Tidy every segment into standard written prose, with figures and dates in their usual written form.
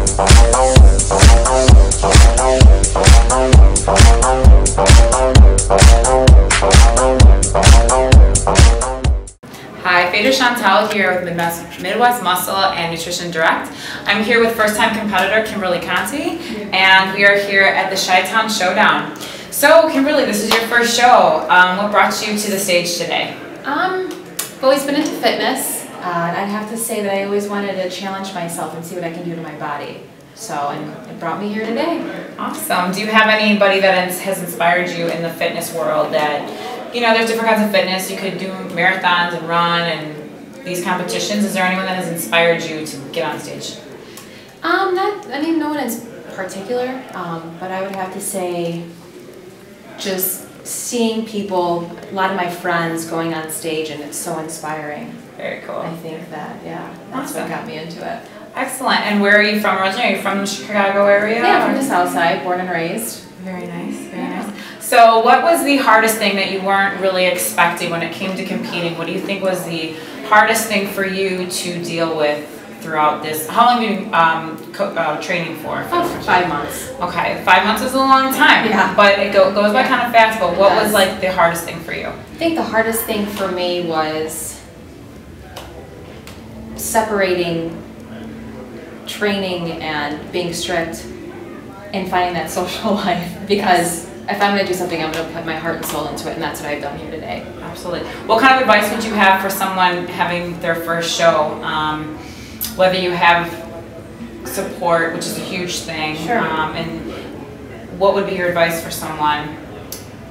Hi, Faydra Shantel here with Midwest Muscle and Nutrition Direct. I'm here with first-time competitor Kimberly Conte, and we are here at the Chi-Town Showdown. So, Kimberly, this is your first show. What brought you to the stage today? I've always been into fitness. I'd have to say that I always wanted to challenge myself and see what I can do to my body. So, and it brought me here today. Awesome. Do you have anybody that has inspired you in the fitness world that, you know, there's different kinds of fitness. You could do marathons and run and these competitions. Is there anyone that has inspired you to get on stage? No one in particular, but I would have to say just seeing people, a lot of my friends going on stage, and it's so inspiring. Very cool. I think that, yeah, that's what got me into it. Excellent. And where are you from originally? Are you from the Chicago area? Yeah, from the South Side, born and raised. Very nice, very nice. So what was the hardest thing that you weren't really expecting when it came to competing? What do you think was the hardest thing for you to deal with throughout this? How long have you been training for? Oh, 5 months. Okay, 5 months is a long time. Yeah. But it goes by kind of fast. But what was like the hardest thing for you? I think the hardest thing for me was separating training and being strict and finding that social life, because if I'm going to do something, I'm going to put my heart and soul into it, and that's what I've done here today. Absolutely. What kind of advice would you have for someone having their first show? Whether you have support, which is a huge thing, sure. And what would be your advice for someone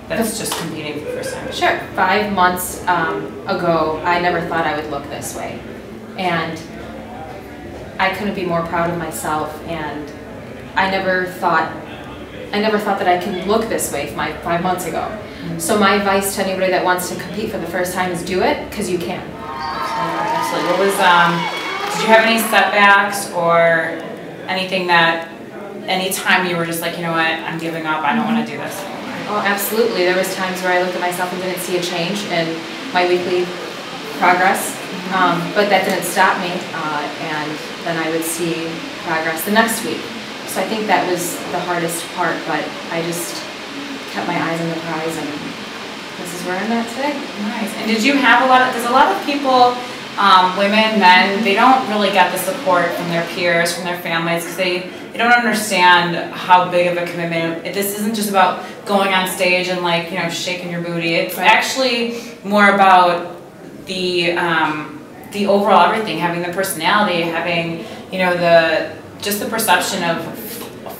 that's just competing for the first time? Sure. 5 months ago, I never thought I would look this way, and I couldn't be more proud of myself, and I never thought that I could look this way 5 months ago. Mm-hmm. So my advice to anybody that wants to compete for the first time is do it, because you can. Absolutely. What was, did you have any setbacks or anything that, any time you were just like, you know what, I'm giving up, I don't want to do this anymore? Oh, absolutely. There was times where I looked at myself and didn't see a change in my weekly progress, but that didn't stop me, and then I would see progress the next week. So I think that was the hardest part, but I just kept my eyes on the prize, and this is where I'm at today. Nice. And did you have because a lot of people, women, men, they don't really get the support from their peers, from their families, because they don't understand how big of a commitment. This isn't just about going on stage and, like, you know, shaking your booty. It's actually more about the overall everything, having the personality, having, you know, just the perception of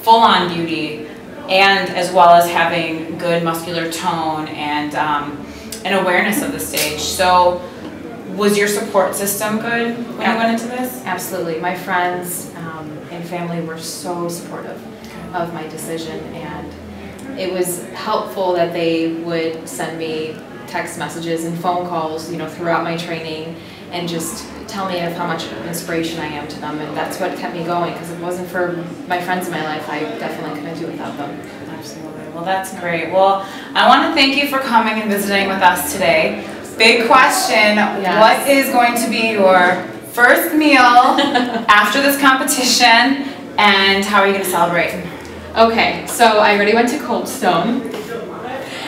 full-on beauty, and as well as having good muscular tone and an awareness of the stage. So was your support system good when you went into this? Absolutely. My friends and family were so supportive of my decision, and it was helpful that they would send me text messages and phone calls, you know, throughout my training, and just tell me of how much inspiration I am to them, and that's what kept me going, because if it wasn't for my friends in my life, I definitely couldn't do without them. Absolutely. Well, that's great. Well, I want to thank you for coming and visiting with us today. Big question, yes. What is going to be your first meal after this competition, and how are you going to celebrate? Okay, so I already went to Cold Stone,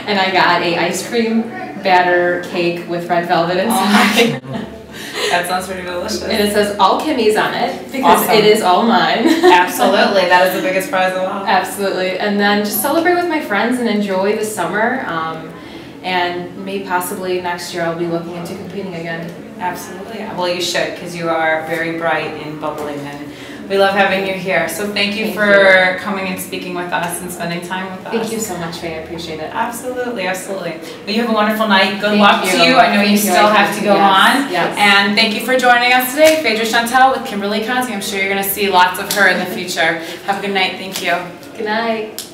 and I got a ice cream batter cake with red velvet inside. Oh, that sounds pretty delicious. And it says all Kimmy's on it, because awesome. It is all mine. Absolutely, that is the biggest prize of all. Absolutely, and then just celebrate with my friends and enjoy the summer. And maybe possibly next year I'll be looking into competing again. Absolutely, well, you should, because you are very bright and bubbling, and we love having you here. So thank you for coming and speaking with us and spending time with us. Thank you so much, Faye. I appreciate it. Absolutely, absolutely. Well, you have a wonderful night. Good luck to you. I know you still have to go on. Yes. And thank you for joining us today. Faydra Shantel with Kimberly Conte. I'm sure you're going to see lots of her in the future. Have a good night. Thank you. Good night.